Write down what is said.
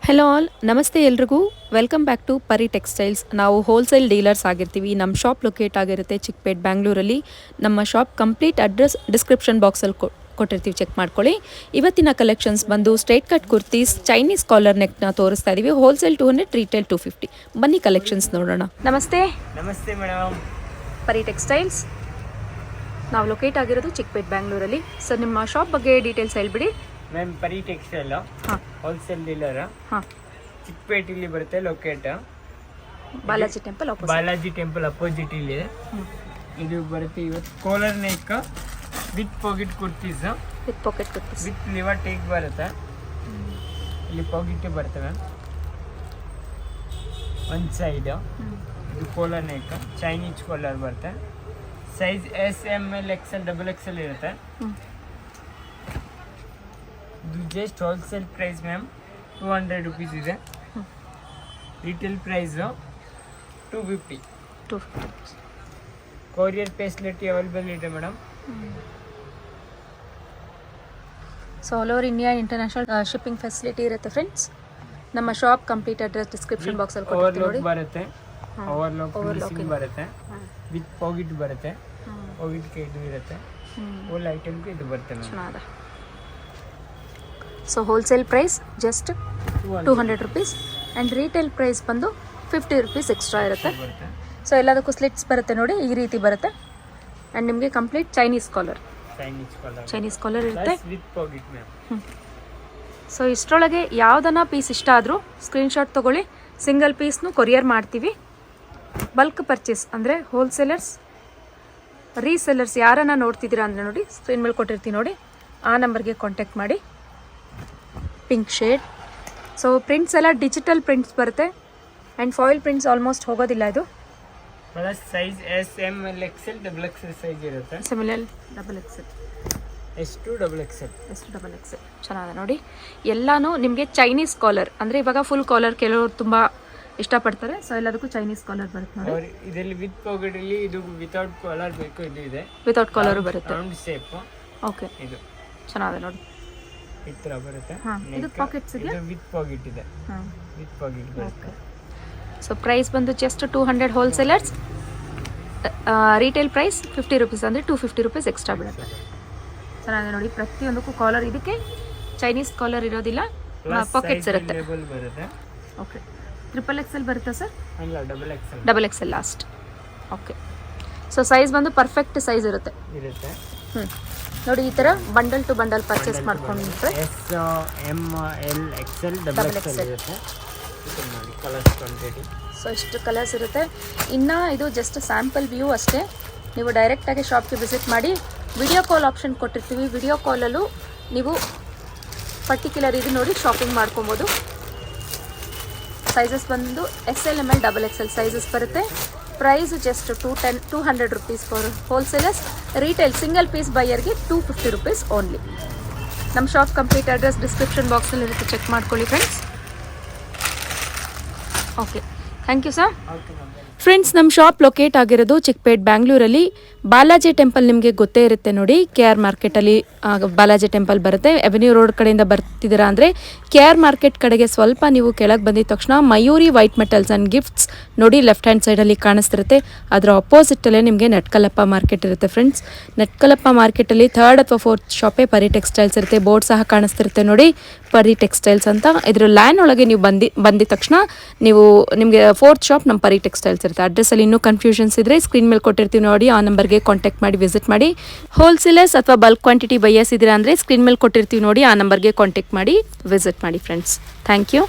Hello all, ನಮಸ್ತೆ ಎಲ್ರಿಗೂ. Welcome back to ಪರಿ ಟೆಕ್ಸ್ಟೈಲ್ಸ್. ನಾವು ಹೋಲ್ಸೇಲ್ ಡೀಲರ್ಸ್ ಆಗಿರ್ತೀವಿ. ನಮ್ಮ ಶಾಪ್ ಲೊಕೇಟ್ ಆಗಿರುತ್ತೆ ಚಿಕ್ಕಪೇಟ್, ಬ್ಯಾಂಗ್ಳೂರಲ್ಲಿ. ನಮ್ಮ ಶಾಪ್ ಕಂಪ್ಲೀಟ್ ಅಡ್ರೆಸ್ ಡಿಸ್ಕ್ರಿಪ್ಷನ್ ಬಾಕ್ಸಲ್ಲಿ ಕೊಟ್ಟಿರ್ತೀವಿ, ಚೆಕ್ ಮಾಡ್ಕೊಳ್ಳಿ. ಇವತ್ತಿನ ಕಲೆಕ್ಷನ್ಸ್ ಬಂದು straight cut kurtis, Chinese collar ನೆಕ್ನ ತೋರಿಸ್ತಾ ಇದ್ದೀವಿ. Wholesale 200, retail 250. ಬನ್ನಿ ಕಲೆಕ್ಷನ್ಸ್ ನೋಡೋಣ. ನಮಸ್ತೆ. ನಮಸ್ತೆ ಮೇಡಮ್. ಪರಿ ಟೆಕ್ಸ್ಟೈಲ್ಸ್ ನಾವು ಲೊಕೇಟ್ ಆಗಿರೋದು ಚಿಕ್ಕಪೇಟ್, ಬ್ಯಾಂಗ್ಳೂರಲ್ಲಿ. ಸರ್, ನಿಮ್ಮ ಶಾಪ್ ಬಗ್ಗೆ ಡೀಟೇಲ್ಸ್ ಹೇಳ್ಬಿಡಿ. ಮ್ಯಾಮ್, ಪರಿ ಟೆಕ್ಸ್ಟೈಲ್ ಹೋಲ್ಸೇಲ್ ಡೀಲರ್. ಚಿಕ್ಕಪೇಟೆಯಲ್ಲಿ ಬರುತ್ತೆ ಲೊಕೇಟ್. ಬಾಲಾಜಿ ಟೆಂಪಲ್ ಅಪೋಸಿಟ್ ಇಲ್ಲಿ ಇದು ಬರುತ್ತೆ. ಇವತ್ತು collar neck with pocket kurtis, with ಲಿವರ್ ಟೇಕ್ ಬರುತ್ತೆ. ಇಲ್ಲಿ ಪಾಕೆಟ್ ಬರುತ್ತೆ ಮ್ಯಾಮ್. ಒಂದು ಸೈಡ್ ಇದು ಕಾಲರ್ ನೆಕ್, ಚೈನೀಸ್ ಕಾಲರ್ ಬರುತ್ತೆ. ಸೈಜ್ SML XL XXL ಇರುತ್ತೆ. ಇದು just wholesale price ma'am 200 rupees ಇದೆ. Retail price 250. Courier facility available ಇದೆ madam. So all over India international shipping facility ಇರುತ್ತೆ ಫ್ರೆಂಡ್ಸ್. ನಮ್ಮ ಶಾಪ್ ಕಂಪ್ಲೀಟ್ ಅಡ್ರೆಸ್ ಡಿಸ್ಕ್ರಿಪ್ಷನ್ ಬಾಕ್ಸಲ್ಲಿ ಕೊಟ್ಟಿರ್ತೀವಿ ನೋಡಿ. ಬರುತ್ತೆ, ಓವರ್ಲಾಕ್ ಬರುತ್ತೆ, ವಿತ್ ಪಾಕೆಟ್ ಬರುತ್ತೆ. ಪಾಕೆಟ್ಗೆ ಇದು ಇರುತ್ತೆ. ಓಲ್ ಐಟಮ್ಗೆ ಇದು ಬರುತ್ತೆ ma'am. So wholesale price just 200 rupees and retail price ಬಂದು 50 ರುಪೀಸ್ ಎಕ್ಸ್ಟ್ರಾ ಇರುತ್ತೆ. ಸೊ ಎಲ್ಲದಕ್ಕೂ ಸ್ಲಿಟ್ಸ್ ಬರುತ್ತೆ ನೋಡಿ, ಈ ರೀತಿ ಬರುತ್ತೆ. ಆ್ಯಂಡ್ ನಿಮಗೆ ಕಂಪ್ಲೀಟ್ ಚೈನೀಸ್ ಕಾಲರ್ ಇರುತ್ತೆ. ಸೊ ಇಷ್ಟರೊಳಗೆ ಯಾವುದನ್ನ ಪೀಸ್ ಇಷ್ಟ ಆದರೂ ಸ್ಕ್ರೀನ್ಶಾಟ್ ತೊಗೊಳ್ಳಿ. ಸಿಂಗಲ್ ಪೀಸ್ನು ಕೊರಿಯರ್ ಮಾಡ್ತೀವಿ. ಬಲ್ಕ್ ಪರ್ಚೇಸ್ ಅಂದರೆ ಹೋಲ್ಸೇಲರ್ಸ್, ರೀಸೆಲ್ಲರ್ಸ್ ಯಾರನ್ನ ನೋಡ್ತಿದ್ದೀರಾ ಅಂದರೆ ನೋಡಿ, ಸ್ಕ್ರೀನ್ ಮೇಲೆ ಕೊಟ್ಟಿರ್ತೀವಿ ನೋಡಿ, ಆ ನಂಬರ್ಗೆ ಕಾಂಟ್ಯಾಕ್ಟ್ ಮಾಡಿ. Pink shade. ಸೊ ಪ್ರಿಂಟ್ಸ್ ಎಲ್ಲ ಡಿಜಿಟಲ್ ಪ್ರಿಂಟ್ಸ್ ಬರುತ್ತೆ ಆ್ಯಂಡ್ ಫಾಯಿಲ್ ಪ್ರಿಂಟ್ಸ್ ಆಲ್ಮೋಸ್ಟ್ ಹೋಗೋದಿಲ್ಲ. ಇದು size SML XL XXL size ಇರುತ್ತೆ. SML XXL S2 XXL ಚೆನ್ನಾಗಿದೆ ನೋಡಿ. ಎಲ್ಲಾನು ನಿಮಗೆ ಚೈನೀಸ್ ಕಾಲರ್ ಅಂದರೆ ಇವಾಗ ಫುಲ್ ಕಾಲರ್ ಕೆಲವರು ತುಂಬ ಇಷ್ಟಪಡ್ತಾರೆ. ಸೊ ಎಲ್ಲದಕ್ಕೂ ಚೈನೀಸ್ ಕಾಲರ್ ಬರುತ್ತೆ ನೋಡಿ. ಇದರಲ್ಲಿ ವಿತ್ ಪಾಕೆಟ್ ಅಲ್ಲಿ ಇದು ವಿತೌಟ್ ಕಾಲರ್ ಬೇಕು, ಇದು ಇದೆ. ವಿತೌಟ್ ಕಾಲರ್ ಬರುತ್ತೆ. Round shape. ಓಕೆ, ಇದು ಚೆನ್ನಾಗಿದೆ ನೋಡಿ. ಈ ತರ ಬರುತ್ತೆ. ಇದು ಪಾಕೆಟ್ಸ್ ಇದೆ. ಇದು ವಿತ್ ಪಾಕೆಟ್ ಇದೆ. ವಿತ್ ಪಾಕೆಟ್ ಬರುತ್ತೆ. ಸೊ ಪ್ರೈಸ್ ಬಂದು just 200 wholesalers. Retail price 50 rupees ಅಂದರೆ 250 ರುಪೀಸ್ ಎಕ್ಸ್ಟ್ರಾ ಬೀಳುತ್ತೆ. ಚೆನ್ನಾಗಿದೆ ನೋಡಿ. ಪ್ರತಿಯೊಂದಕ್ಕೂ ಕಾಲರ್, ಇದಕ್ಕೆ ಚೈನೀಸ್ ಕಾಲರ್ ಇರೋದಿಲ್ಲ, ಪಾಕೆಟ್ಸ್ ಇರುತ್ತೆ. ಓಕೆ, XXL ಬರುತ್ತಾ ಸರ್? ಅಲ್ಲ, XXL last. Okay, so size ಬಂದು ಪರ್ಫೆಕ್ಟ್ ಸೈಜ್ ಇರುತ್ತೆ. ನೋಡಿ, ಈ ಥರ ಬಂಡಲ್ ಟು ಬಂಡಲ್ ಪರ್ಚೇಸ್ ಮಾಡ್ಕೊಂಡ್ರೆ SML XL XXL ಇರುತ್ತೆ. ಸೊ ಇಷ್ಟು ಕಲರ್ಸ್ ಇರುತ್ತೆ. ಇನ್ನು ಇದು ಜಸ್ಟ್ ಸ್ಯಾಂಪಲ್ ವ್ಯೂ ಅಷ್ಟೇ. ನೀವು ಡೈರೆಕ್ಟಾಗಿ ಶಾಪ್ಗೆ ವಿಸಿಟ್ ಮಾಡಿ. ವಿಡಿಯೋ ಕಾಲ್ ಆಪ್ಷನ್ ಕೊಟ್ಟಿರ್ತೀವಿ. ವಿಡಿಯೋ ಕಾಲಲ್ಲೂ ನೀವು ಪರ್ಟಿಕ್ಯುಲರ್ ಇದು ನೋಡಿ ಶಾಪಿಂಗ್ ಮಾಡ್ಕೊಬೋದು. ಸೈಜಸ್ ಬಂದು SL ML XXL ಸೈಜಸ್ ಬರುತ್ತೆ. Price just 200 rupees for wholesalers. Retail single piece ಬೈಯರ್ಗೆ 250 ರುಪೀಸ್ ಓನ್ಲಿ. ನಮ್ಮ ಶಾಪ್ ಕಂಪ್ಲೀಟ್ ಅಡ್ರೆಸ್ ಡಿಸ್ಕ್ರಿಪ್ಷನ್ ಬಾಕ್ಸಲ್ಲಿ ಇರುತ್ತೆ, ಚೆಕ್ ಮಾಡ್ಕೊಳ್ಳಿ friends. Okay, thank you sir. Friends, ನಮ್ಮ ಶಾಪ್ ಲೊಕೇಟ್ ಆಗಿರೋದು ಚಿಕ್ಕಪೇಟ್, ಬ್ಯಾಂಗ್ಳೂರಲ್ಲಿ. ಬಾಲಾಜಿ ಟೆಂಪಲ್ ನಿಮಗೆ ಗೊತ್ತೇ ಇರುತ್ತೆ ನೋಡಿ. KR ಮಾರ್ಕೆಟಲ್ಲಿ ಬಾಲಾಜಿ ಟೆಂಪಲ್ ಬರುತ್ತೆ. ಅವೆನ್ಯೂ ರೋಡ್ ಕಡೆಯಿಂದ ಬರ್ತಿದ್ದೀರಾ ಅಂದರೆ KR ಮಾರ್ಕೆಟ್ ಕಡೆಗೆ ಸ್ವಲ್ಪ ನೀವು ಕೆಳಗೆ ಬಂದಿದ ತಕ್ಷಣ Mayuri white metals and gifts ನೋಡಿ, ಲೆಫ್ಟ್ ಹ್ಯಾಂಡ್ ಸೈಡಲ್ಲಿ ಕಾಣಿಸ್ತಿರುತ್ತೆ. ಅದರ ಅಪೋಸಿಟಲ್ಲೇ ನಿಮಗೆ ನೆಟ್ಕಲಪ್ಪ ಮಾರ್ಕೆಟ್ ಇರುತ್ತೆ ಫ್ರೆಂಡ್ಸ್. ನೆಟ್ಕಲಪ್ಪ ಮಾರ್ಕೆಟಲ್ಲಿ 3rd ಅಥವಾ 4th ಶಾಪೇ ಪರಿ ಟೆಕ್ಸ್ಟೈಲ್ಸ್ ಇರುತ್ತೆ. ಬೋರ್ಡ್ ಸಹ ಕಾಣಿಸ್ತಿರುತ್ತೆ ನೋಡಿ, ಪರಿ ಟೆಕ್ಸ್ಟೈಲ್ಸ್ ಅಂತ. ಇದರ ಲ್ಯಾಂಡ್ ಒಳಗೆ ನೀವು ಬಂದಿದ ತಕ್ಷಣ ನಿಮಗೆ 4th ಶಾಪ್ ನಮ್ಮ ಪರಿ ಟೆಕ್ಸ್ಟೈಲ್ಸ್ ಇರುತ್ತೆ. ಅಡ್ರೆಸ್ಸಲ್ಲಿ ಇನ್ನೂ ಕನ್ಫ್ಯೂಷನ್ಸ್ ಇದ್ದರೆ ಸ್ಕ್ರೀನ್ ಮೇಲೆ ಕೊಟ್ಟಿರ್ತೀವಿ ನೋಡಿ, ಆ ನಂಬರ್ಗೆ ಕಾಂಟ್ಯಾಕ್ಟ್ ಮಾಡಿ ವಿಸಿಟ್ ಮಾಡಿ. ಹೋಲ್ಸೇಲರ್ಸ್ ಅಥವಾ ಬಲ್ಕ್ ಕ್ವಾಂಟಿಟಿ ಬೈಯರ್ಸ್ ಇದ್ದೀರಾ ಅಂದರೆ ಸ್ಕ್ರೀನ್ ಮೇಲೆ ಕೊಟ್ಟಿರ್ತೀವಿ ನೋಡಿ, ಆ ನಂಬರ್ಗೆ ಕಾಂಟ್ಯಾಕ್ಟ್ ಮಾಡಿ ವಿಸಿಟ್ ಮಾಡಿ ಫ್ರೆಂಡ್ಸ್. Thank you.